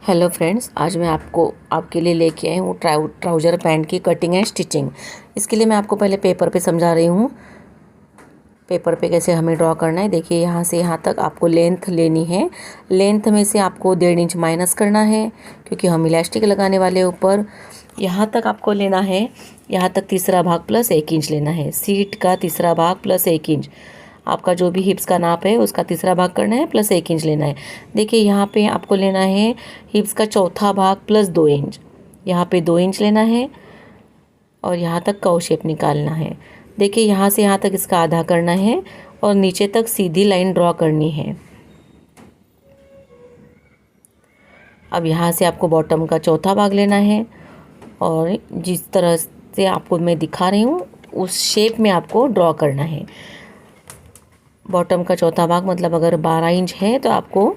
Hello friends, आज मैं आपके लिए लेके आई हूँ ट्राउज़र पैंट की कटिंग एंड स्टिचिंग। इसके लिए मैं आपको पहले पेपर पे समझा रही हूँ। पेपर पे कैसे हमें ड्रॉ करना है। देखिए, यहाँ से यहाँ तक आपको लेंथ लेनी है। लेंथ में से आपको 1.5 इंच माइनस करना है, क्योंकि हम इलास्टिक लगाने वाले ऊपर। यहाँ तक आपको लेना है, यहाँ तक तीसरा भाग प्लस 1 इंच लेना है। सीट का तीसरा भाग प्लस 1 इंच, आपका जो भी हिप्स का नाप है उसका तीसरा भाग करना है, प्लस 1 इंच लेना है। देखिए, यहाँ पे आपको लेना है हिप्स का चौथा भाग प्लस 2 इंच। यहाँ पे 2 इंच लेना है और यहाँ तक कर्व शेप निकालना है। देखिए, यहाँ से यहाँ तक इसका आधा करना है और नीचे तक सीधी लाइन ड्रॉ करनी है। अब यहाँ से आपको बॉटम का चौथा भाग लेना है और जिस तरह से आपको मैं दिखा रही हूँ उस शेप में आपको ड्रॉ करना है। बॉटम का चौथा भाग मतलब अगर 12 इंच है तो आपको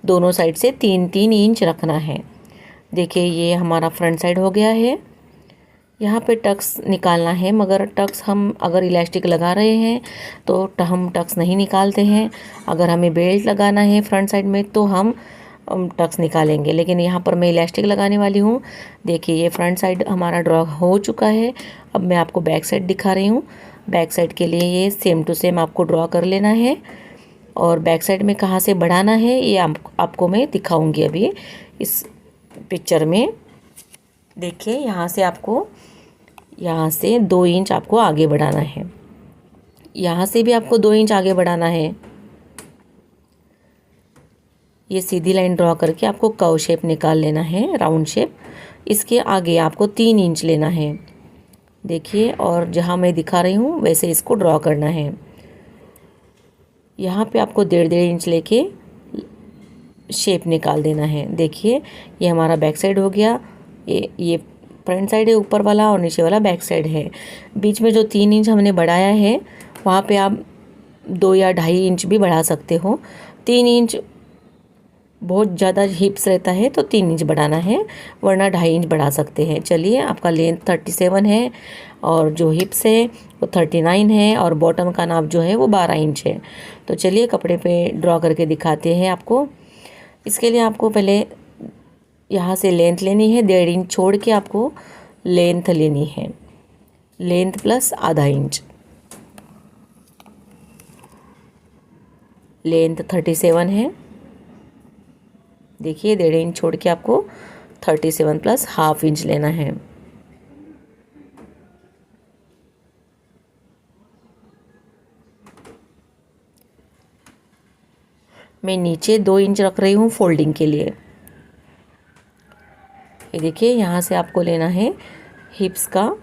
दोनों साइड से 3-3 इंच रखना है। देखिए, ये हमारा फ्रंट साइड हो गया है। यहाँ पे टक्स निकालना है, मगर टक्स हम अगर इलास्टिक लगा रहे हैं तो हम टक्स नहीं निकालते हैं। अगर हमें बेल्ट लगाना है फ्रंट साइड में तो हम टक्स निकालेंगे, लेकिन यहाँ पर मैं इलास्टिक लगाने वाली हूँ। देखिए, ये फ्रंट साइड हमारा ड्रॉ हो चुका है। अब मैं आपको बैक साइड दिखा रही हूँ। बैक साइड के लिए ये सेम टू सेम आपको ड्रॉ कर लेना है और बैक साइड में कहाँ से बढ़ाना है ये आपको मैं दिखाऊंगी अभी इस पिक्चर में। देखिए, यहाँ से आपको यहाँ से 2 इंच आपको आगे बढ़ाना है। यहाँ से भी आपको 2 इंच आगे बढ़ाना है। ये सीधी लाइन ड्रॉ करके आपको कर्व शेप निकाल लेना है, राउंड शेप। इसके आगे आपको 3 इंच लेना है। देखिए, और जहाँ मैं दिखा रही हूँ वैसे इसको ड्रॉ करना है। यहाँ पे आपको 1.5 इंच लेके शेप निकाल देना है। देखिए, ये हमारा बैक साइड हो गया। ये फ्रंट साइड है ऊपर वाला और नीचे वाला बैक साइड है। बीच में जो 3 इंच हमने बढ़ाया है वहाँ पे आप 2 या 2.5 इंच भी बढ़ा सकते हो। 3 इंच बहुत ज़्यादा हिप्स रहता है तो 3 इंच बढ़ाना है, वरना 2.5 इंच बढ़ा सकते हैं। चलिए, आपका लेंथ 37 है और जो हिप्स है वो 39 है और बॉटम का नाप जो है वो 12 इंच है। तो चलिए, कपड़े पे ड्रॉ करके दिखाते हैं आपको। इसके लिए आपको पहले यहाँ से लेंथ लेनी है। 1.5 इंच छोड़ के आपको लेंथ लेनी है। लेंथ प्लस आधा इंच। लेंथ 37 है। देखिए, 1.5 इंच छोड़ के आपको 37 प्लस हाफ इंच लेना है। मैं नीचे 2 इंच रख रही हूँ फोल्डिंग के लिए। ये देखिए, यहाँ से आपको लेना है हिप्स का,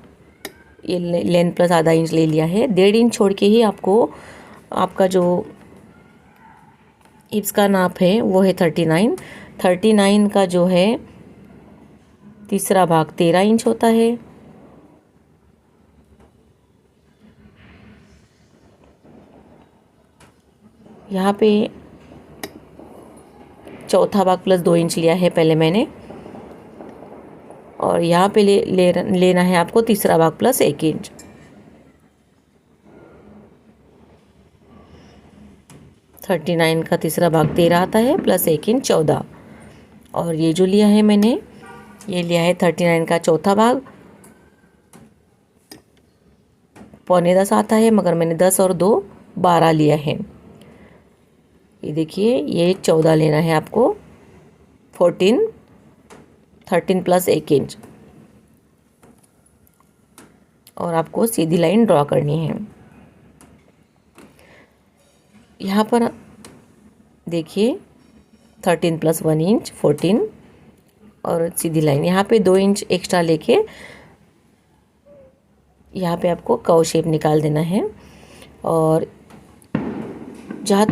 ये लेंथ प्लस आधा इंच ले लिया है। 1.5 इंच छोड़ के ही आपको आपका जो हिप्स का नाप है वो है 39 का जो है तीसरा भाग 13 इंच होता है। यहाँ पे चौथा भाग प्लस 2 इंच लिया है पहले मैंने, और यहाँ पे लेना है आपको तीसरा भाग प्लस 1 इंच। थर्टी 39 का तीसरा भाग 13 आता है, प्लस 1 इंच 14। और ये जो लिया है मैंने, ये लिया है 39 का चौथा भाग, 9.25 आता है, मगर मैंने 10 और 2 12 लिया है। ये देखिए, ये 14 लेना है आपको। 13 प्लस 1 इंच और आपको सीधी लाइन ड्रॉ करनी है। यहाँ पर देखिए, 13 प्लस 1 इंच 14 और सीधी लाइन। यहाँ पे 2 इंच एक्स्ट्रा लेके यहाँ पे आपको कर्व शेप निकाल देना है। और जहाँ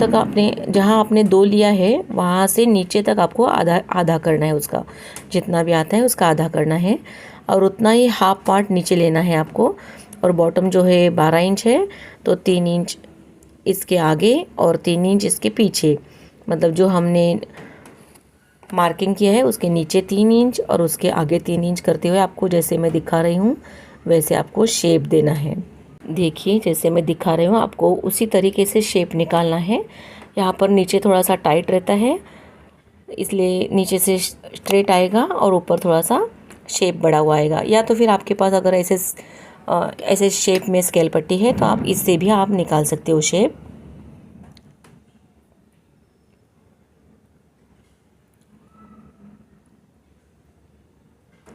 आपने 2 लिया है वहाँ से नीचे तक आपको आधा करना है। उसका जितना भी आता है उसका आधा करना है और उतना ही हाफ पार्ट नीचे लेना है आपको। और बॉटम जो है 12 इंच है तो 3 इंच इसके आगे और 3 इंच इसके पीछे, मतलब जो हमने मार्किंग किया है उसके नीचे 3 इंच और उसके आगे 3 इंच करते हुए आपको, जैसे मैं दिखा रही हूँ वैसे आपको शेप देना है। देखिए, जैसे मैं दिखा रही हूँ आपको उसी तरीके से शेप निकालना है। यहाँ पर नीचे थोड़ा सा टाइट रहता है, इसलिए नीचे से स्ट्रेट आएगा और ऊपर थोड़ा सा शेप बड़ा हुआ आएगा। या तो फिर आपके पास अगर ऐसे शेप में स्केल पट्टी है तो आप इससे भी आप निकाल सकते हो शेप।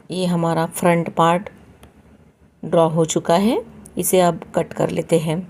ये हमारा फ्रंट पार्ट ड्रॉ हो चुका है, इसे अब कट कर लेते हैं।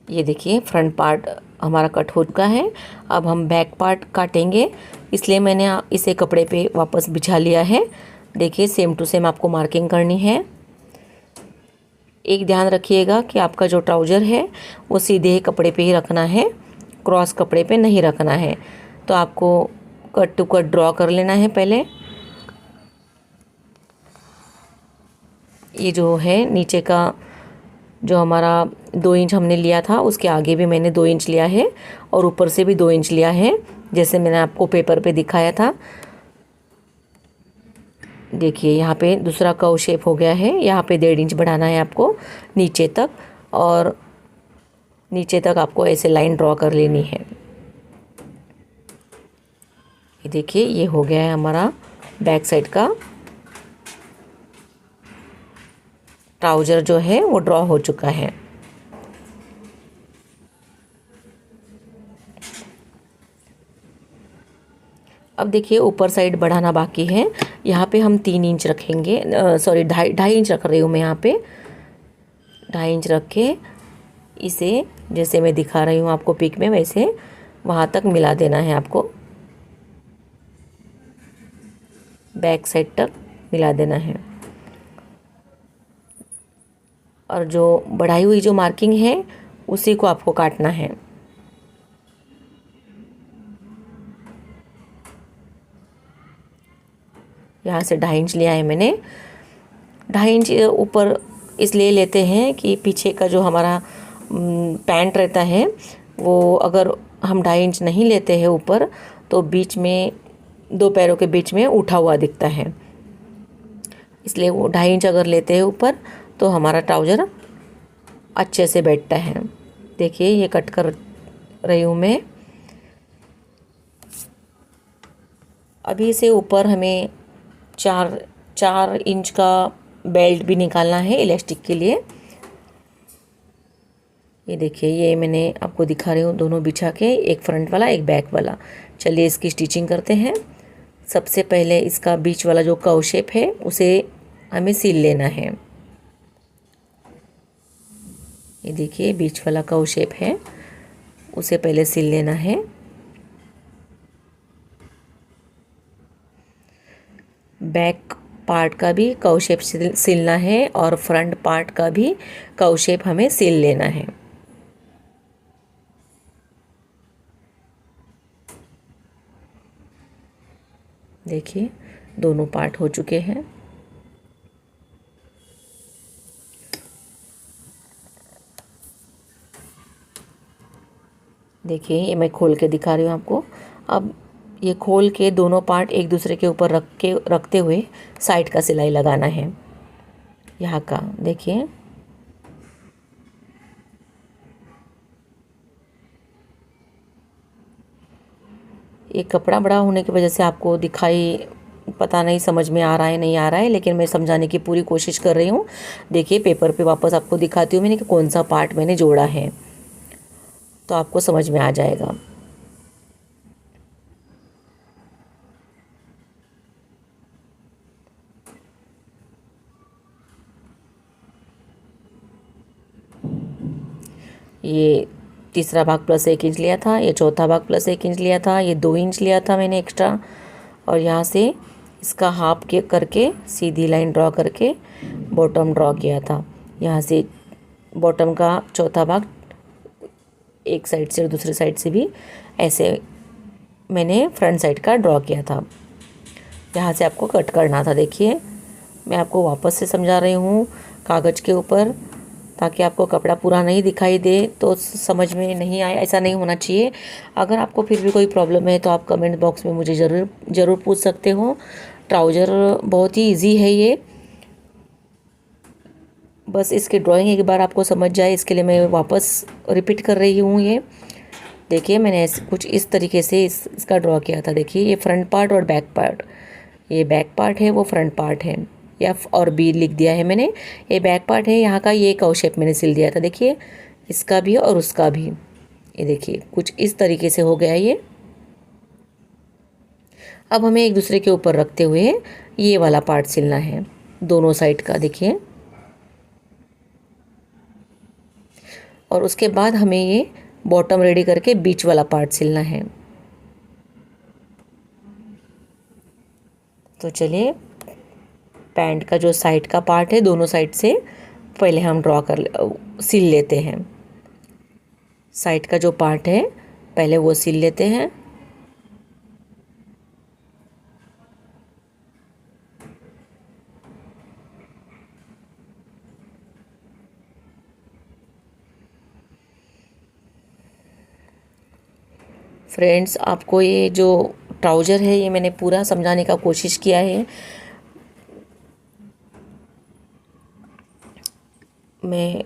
ये देखिए फ्रंट पार्ट हमारा कट हो चुका है। अब हम बैक पार्ट काटेंगे, इसलिए मैंने इसे कपड़े पे वापस बिछा लिया है। देखिए सेम टू सेम आपको मार्किंग करनी है। एक ध्यान रखिएगा कि आपका जो ट्राउज़र है वो सीधे कपड़े पे ही रखना है, क्रॉस कपड़े पे नहीं रखना है। तो आपको कट टू कट ड्रॉ कर लेना है पहले। ये जो है नीचे का जो हमारा 2 इंच हमने लिया था उसके आगे भी मैंने 2 इंच लिया है और ऊपर से भी 2 इंच लिया है, जैसे मैंने आपको पेपर पे दिखाया था। देखिए यहाँ पे दूसरा कर्व शेप हो गया है। यहाँ पे 1.5 इंच बढ़ाना है आपको नीचे तक, और नीचे तक आपको ऐसे लाइन ड्रॉ कर लेनी है। ये देखिए ये हो गया है हमारा बैक साइड का ट्राउज़र जो है वो ड्रॉ हो चुका है। अब देखिए ऊपर साइड बढ़ाना बाकी है। यहाँ पे हम 3 इंच रखेंगे, सॉरी 2.5 इंच रख रही हूँ मैं यहाँ पे। 2.5 इंच रख के इसे जैसे मैं दिखा रही हूँ आपको पिक में, वैसे वहाँ तक मिला देना है आपको, बैक साइड तक मिला देना है। और जो बढ़ाई हुई जो मार्किंग है उसी को आपको काटना है। यहाँ से 2.5 इंच लिया है मैंने। 2.5 इंच ऊपर इसलिए लेते हैं कि पीछे का जो हमारा पैंट रहता है वो अगर हम 2.5 इंच नहीं लेते हैं ऊपर तो बीच में 2 पैरों के बीच में उठा हुआ दिखता है। इसलिए वो 2.5 इंच अगर लेते हैं ऊपर तो हमारा ट्राउज़र अच्छे से बैठता है। देखिए ये कट कर रही हूँ मैं। अभी इसे ऊपर हमें 4 इंच का बेल्ट भी निकालना है इलास्टिक के लिए। ये देखिए ये मैंने आपको दिखा रही हूँ दोनों बिछा के, एक फ्रंट वाला एक बैक वाला। चलिए इसकी स्टिचिंग करते हैं। सबसे पहले इसका बीच वाला जो कर्व शेप है उसे हमें सील लेना है। ये देखिए बीच वाला कर्व शेप है, उसे पहले सील लेना है। बैक पार्ट का भी कर्व शेप सिलना है और फ्रंट पार्ट का भी कर्व शेप हमें सिल लेना है। देखिए दोनों पार्ट हो चुके हैं। देखिए ये मैं खोल के दिखा रही हूँ आपको। अब ये खोल के दोनों पार्ट एक दूसरे के ऊपर रखते हुए साइड का सिलाई लगाना है यहाँ का। देखिए ये कपड़ा बड़ा होने की वजह से आपको दिखाई पता नहीं समझ में आ रहा है नहीं आ रहा है, लेकिन मैं समझाने की पूरी कोशिश कर रही हूँ। देखिए पेपर पे वापस आपको दिखाती हूँ मैंने कि कौन सा पार्ट मैंने जोड़ा है, तो आपको समझ में आ जाएगा। ये तीसरा भाग प्लस 1 इंच लिया था, ये चौथा भाग प्लस 1 इंच लिया था, ये 2 इंच लिया था मैंने एक्स्ट्रा, और यहाँ से इसका हाफ के करके सीधी लाइन ड्रॉ करके बॉटम ड्रॉ किया था। यहाँ से बॉटम का चौथा भाग एक साइड से और दूसरी साइड से भी ऐसे मैंने फ्रंट साइड का ड्रॉ किया था। यहाँ से आपको कट करना था। देखिए मैं आपको वापस से समझा रही हूँ कागज़ के ऊपर, ताकि आपको कपड़ा पूरा नहीं दिखाई दे तो समझ में नहीं आए, ऐसा नहीं होना चाहिए। अगर आपको फिर भी कोई प्रॉब्लम है तो आप कमेंट बॉक्स में मुझे ज़रूर पूछ सकते हो। ट्राउज़र बहुत ही इजी है ये, बस इसकी ड्राइंग एक बार आपको समझ जाए इसके लिए मैं वापस रिपीट कर रही हूँ। ये देखिए मैंने कुछ इस तरीके से इसका ड्रॉ किया था। देखिए ये फ्रंट पार्ट और बैक पार्ट, ये बैक पार्ट है, वो फ्रंट पार्ट है। एफ और बी लिख दिया है मैंने, ये बैक पार्ट है। यहाँ का ये कव शेप मैंने सिल दिया था। देखिए इसका भी और उसका भी, ये देखिए कुछ इस तरीके से हो गया ये। अब हमें एक दूसरे के ऊपर रखते हुए ये वाला पार्ट सिलना है दोनों साइड का। देखिए और उसके बाद हमें ये बॉटम रेडी करके बीच वाला पार्ट सिलना है। तो चलिए पैंट का जो साइड का पार्ट है दोनों साइड से पहले हम सिल लेते हैं। साइड का जो पार्ट है पहले वो सिल लेते हैं। फ्रेंड्स आपको ये जो ट्राउज़र है ये मैंने पूरा समझाने का कोशिश किया है। मैं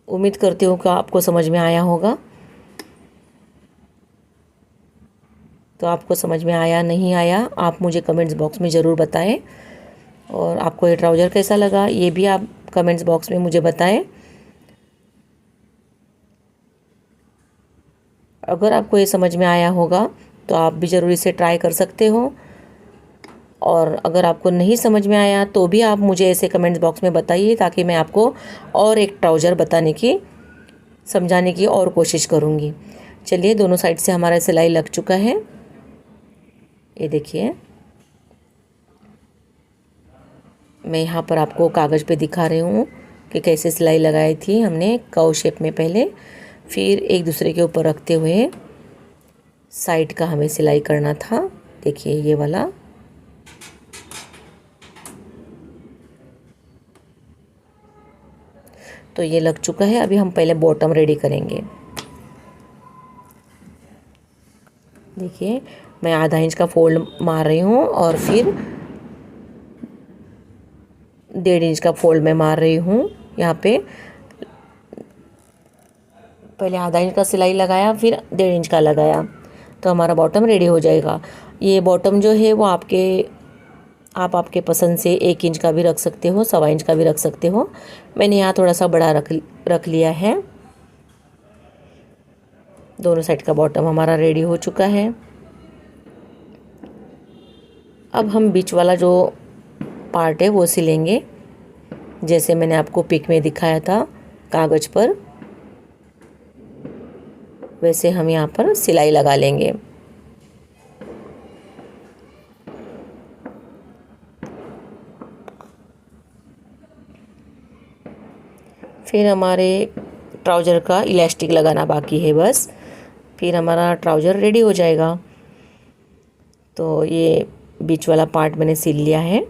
उम्मीद करती हूँ कि आपको समझ में आया होगा। तो आपको समझ में आया नहीं आया आप मुझे कमेंट्स बॉक्स में ज़रूर बताएं। और आपको ये ट्राउज़र कैसा लगा ये भी आप कमेंट्स बॉक्स में मुझे बताएं। अगर आपको ये समझ में आया होगा तो आप भी ज़रूर इसे ट्राई कर सकते हो। और अगर आपको नहीं समझ में आया तो भी आप मुझे ऐसे कमेंट्स बॉक्स में बताइए, ताकि मैं आपको और एक ट्राउज़र समझाने की और कोशिश करूँगी। चलिए दोनों साइड से हमारा सिलाई लग चुका है। ये देखिए मैं यहाँ पर आपको कागज़ पे दिखा रही हूँ कि कैसे सिलाई लगाई थी हमने कव शेप में पहले, फिर एक दूसरे के ऊपर रखते हुए साइड का हमें सिलाई करना था। देखिए ये वाला। तो ये लग चुका है। अभी हम पहले बॉटम रेडी करेंगे। देखिए मैं आधा इंच का फोल्ड मार रही हूँ और फिर 1.5 इंच का फोल्ड मैं मार रही हूँ। यहाँ पे पहले आधा इंच का सिलाई लगाया, फिर 1.5 इंच का लगाया, तो हमारा बॉटम रेडी हो जाएगा। ये बॉटम जो है वो आप आपके पसंद से 1 इंच का भी रख सकते हो, 1.25 इंच का भी रख सकते हो। मैंने यहाँ थोड़ा सा बड़ा रख लिया है। दोनों साइड का बॉटम हमारा रेडी हो चुका है। अब हम बीच वाला जो पार्ट है वो सिलेंगे, जैसे मैंने आपको पिक में दिखाया था कागज़ पर, वैसे हम यहाँ पर सिलाई लगा लेंगे। फिर हमारे ट्राउज़र का इलास्टिक लगाना बाकी है बस, फिर हमारा ट्राउज़र रेडी हो जाएगा। तो ये बीच वाला पार्ट मैंने सिल लिया है।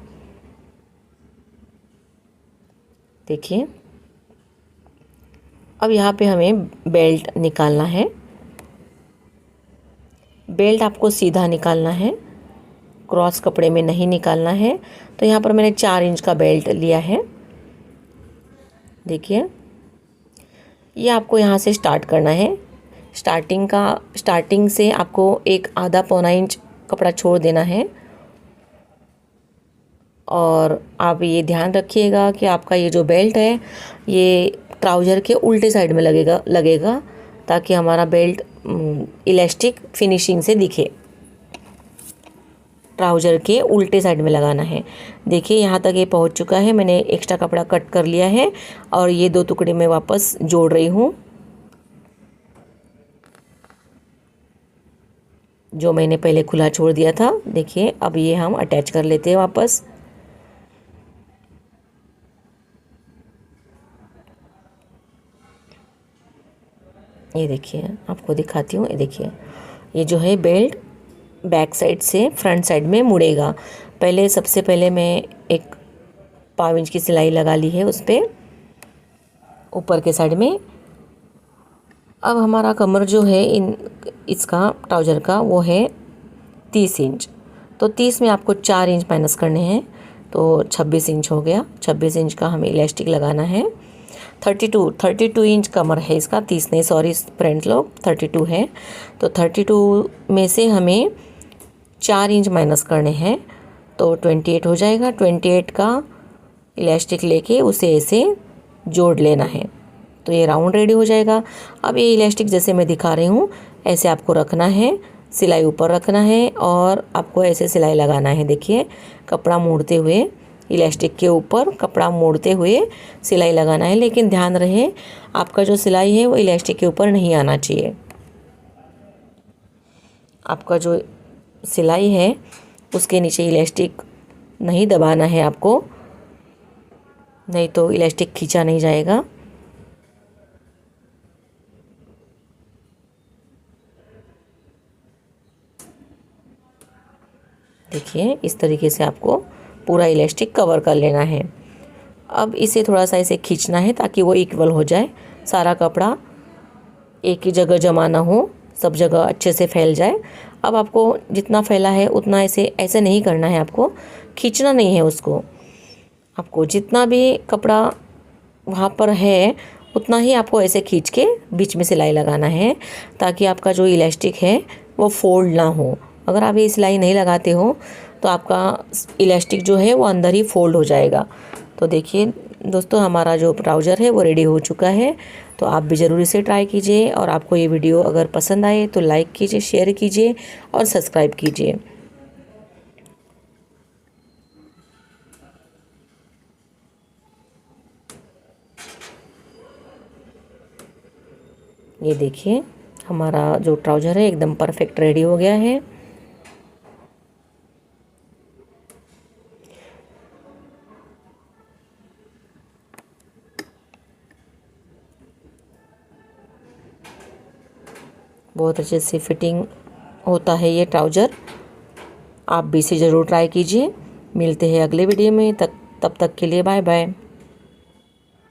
देखिए अब यहाँ पे हमें बेल्ट निकालना है। बेल्ट आपको सीधा निकालना है, क्रॉस कपड़े में नहीं निकालना है। तो यहाँ पर मैंने 4 इंच का बेल्ट लिया है। देखिए ये आपको यहाँ से स्टार्ट करना है। स्टार्टिंग से आपको एक आधा पौना इंच कपड़ा छोड़ देना है। और आप ये ध्यान रखिएगा कि आपका ये जो बेल्ट है ये ट्राउज़र के उल्टे साइड में लगेगा, ताकि हमारा बेल्ट इलास्टिक फिनिशिंग से दिखे। ट्राउज़र के उल्टे साइड में लगाना है। देखिए यहाँ तक ये पहुँच चुका है। मैंने एक्स्ट्रा कपड़ा कट कर लिया है और ये 2 टुकड़े में वापस जोड़ रही हूँ, जो मैंने पहले खुला छोड़ दिया था। देखिए अब ये हम अटैच कर लेते हैं वापस। ये देखिए आपको दिखाती हूँ। ये देखिए ये जो है बेल्ट बैक साइड से फ्रंट साइड में मुड़ेगा। पहले सबसे पहले मैं एक 5 इंच की सिलाई लगा ली है उस पर ऊपर के साइड में। अब हमारा कमर जो है इसका ट्राउज़र का वो है 30 इंच, तो 30 में आपको 4 इंच माइनस करने हैं, तो 26 इंच हो गया। 26 इंच का हमें इलास्टिक लगाना है। 32 इंच कमर है इसका, 30 नहीं, सॉरी फ्रेंड्स लोग, 32 है। तो 32 में से हमें 4 इंच माइनस करने हैं, तो 28 हो जाएगा। 28 का इलास्टिक लेके उसे ऐसे जोड़ लेना है, तो ये राउंड रेडी हो जाएगा। अब ये इलास्टिक जैसे मैं दिखा रही हूँ ऐसे आपको रखना है, सिलाई ऊपर रखना है और आपको ऐसे सिलाई लगाना है। देखिए, कपड़ा मोड़ते हुए, इलास्टिक के ऊपर कपड़ा मोड़ते हुए सिलाई लगाना है, लेकिन ध्यान रहे आपका जो सिलाई है वो इलास्टिक के ऊपर नहीं आना चाहिए। आपका जो सिलाई है उसके नीचे इलास्टिक नहीं दबाना है आपको, नहीं तो इलास्टिक खींचा नहीं जाएगा। देखिए, इस तरीके से आपको पूरा इलास्टिक कवर कर लेना है। अब इसे थोड़ा सा ऐसे खींचना है ताकि वो इक्वल हो जाए, सारा कपड़ा एक ही जगह जमा ना हो, सब जगह अच्छे से फैल जाए। अब आपको जितना फैला है उतना ऐसे नहीं करना है, आपको खींचना नहीं है उसको। आपको जितना भी कपड़ा वहाँ पर है उतना ही आपको ऐसे खींच के बीच में सिलाई लगाना है, ताकि आपका जो इलास्टिक है वो फोल्ड ना हो। अगर आप ये सिलाई नहीं लगाते हो तो आपका इलास्टिक जो है वो अंदर ही फोल्ड हो जाएगा। तो देखिए दोस्तों, हमारा जो ट्राउज़र है वो रेडी हो चुका है। तो आप भी ज़रूर इसे ट्राई कीजिए, और आपको ये वीडियो अगर पसंद आए तो लाइक कीजिए, शेयर कीजिए और सब्सक्राइब कीजिए। ये देखिए, हमारा जो ट्राउज़र है एकदम परफेक्ट रेडी हो गया है। बहुत अच्छे से फिटिंग होता है ये ट्राउज़र। आप भी इसे ज़रूर ट्राई कीजिए। मिलते हैं अगले वीडियो में, तब तक के लिए बाय बाय।